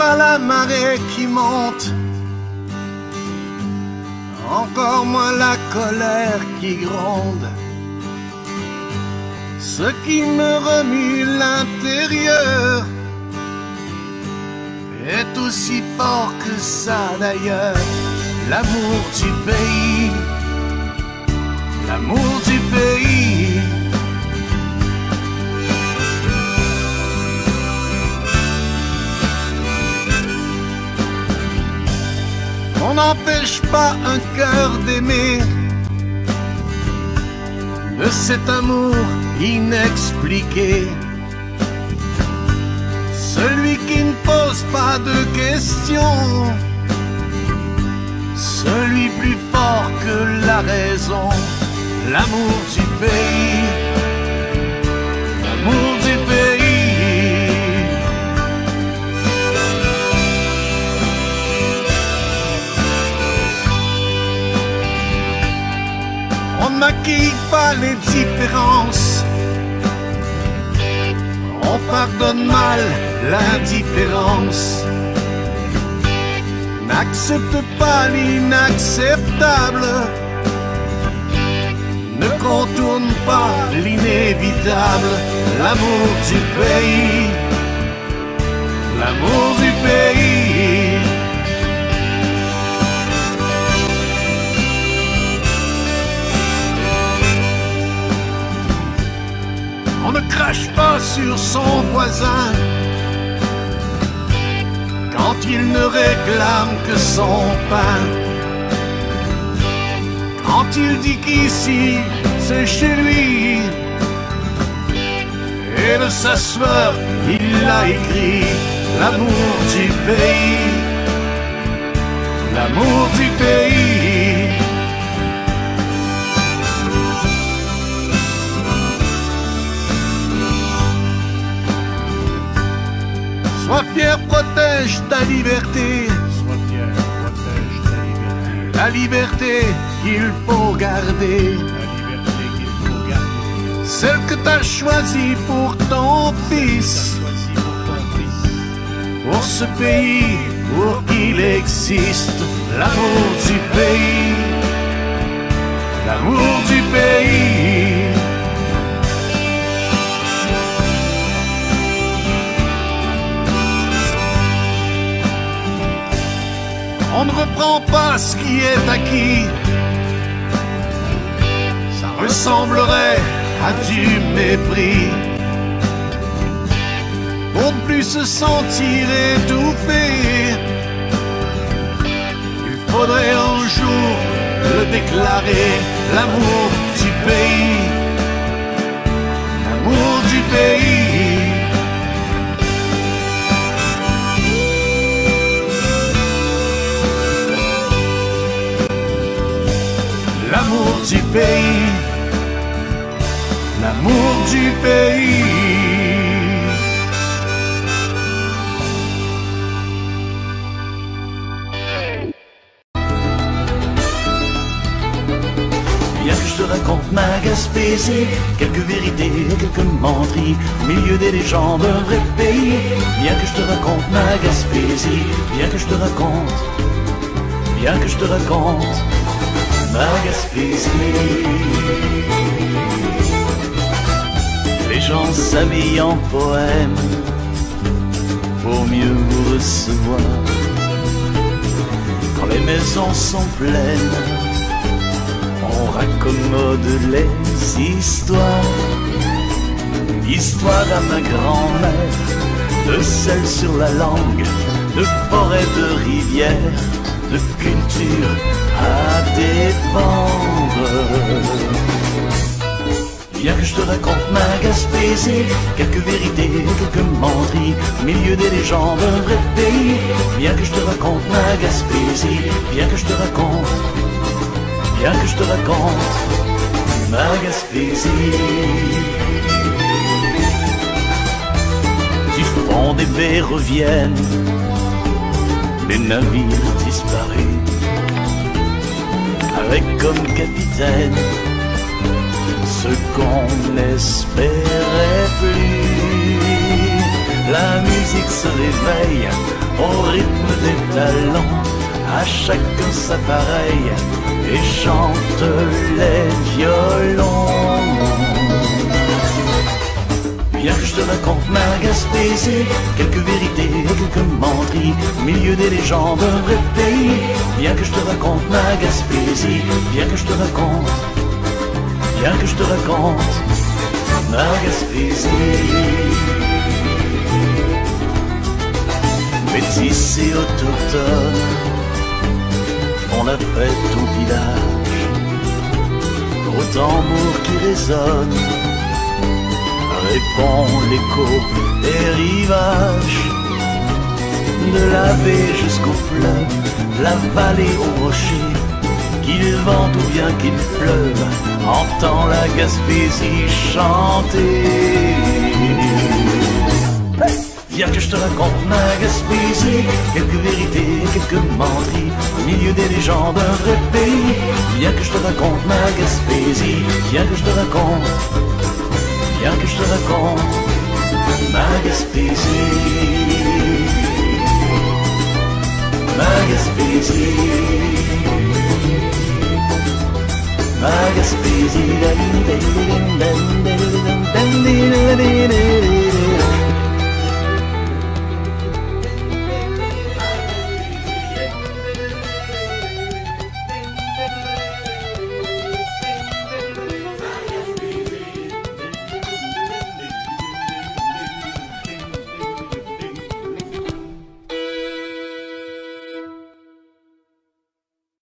pas la marée qui monte, encore moins la colère qui gronde. Ce qui me remue l'intérieur est aussi fort que ça d'ailleurs. L'amour du pays, l'amour du pays. On n'empêche pas un cœur d'aimer, de cet amour inexpliqué. Celui qui ne pose pas de questions, celui plus fort que la raison. L'amour du pays, l'amour du pays. On ne maquille pas les différences, on pardonne mal l'indifférence. N'accepte pas l'inacceptable, ne contourne pas l'inévitable. L'amour du pays, l'amour du pays. On ne crache pas sur son voisin quand il ne réclame que son pain. Quand il dit qu'ici c'est chez lui, et de sa sueur il a écrit l'amour du pays, l'amour du pays. Sois fier, protège ta liberté. Sois fier, protège ta liberté. La liberté qu'il faut garder. La liberté qu'il faut garder. Celle que t'as choisie pour ton fils. Choisis pour ton fils. Pour ce pays, pour qu'il existe. L'amour du pays. L'amour du pays. On ne reprend pas ce qui est acquis, ça ressemblerait à du mépris. Pour ne plus se sentir étouffé, il faudrait un jour le déclarer. L'amour du pays, l'amour du pays. L'amour du pays, l'amour du pays. Viens que je te raconte ma Gaspésie, quelques vérités, quelques menteries, au milieu des légendes d'un vrai pays. Viens que je te raconte ma Gaspésie, viens que je te raconte, viens que je te raconte ma Gaspésie. Les gens s'habillent en poèmes pour mieux vous recevoir. Quand les maisons sont pleines, on raccommode les histoires. Histoire à ma grand-mère, de sel sur la langue, de forêt, de rivière, de culture à défendre. Viens que je te raconte ma Gaspésie, quelques vérités, quelques menteries, au milieu des légendes d'un vrai pays. Viens que je te raconte ma Gaspésie, viens que je te raconte, viens que je te raconte ma Gaspésie. Du fond des baies reviennent les navires disparus, avec comme capitaine ce qu'on n'espérait plus. La musique se réveille au rythme des talons, à chacun sa pareille, et chante les violons. Viens que je te raconte ma Gaspésie, quelques vérités et quelques menteries, au milieu des légendes d'un vrai pays. Viens que je te raconte ma Gaspésie, viens que je te raconte, viens que je te raconte ma Gaspésie. Métis et autochtones font la fête au village, au tambour qui résonne répond l'écho des rivages, de la baie jusqu'au fleuve, de la vallée au rocher. Qu'il vente ou bien qu'il pleuve, entend la Gaspésie chanter. Hey! Viens que je te raconte ma Gaspésie, quelques vérités, quelques menteries, au milieu des légendes d'un vrai pays. Viens que je te raconte ma Gaspésie, viens que je te raconte, viens que je te raconte ma Gaspésie, ma Gaspésie, ma Gaspésie.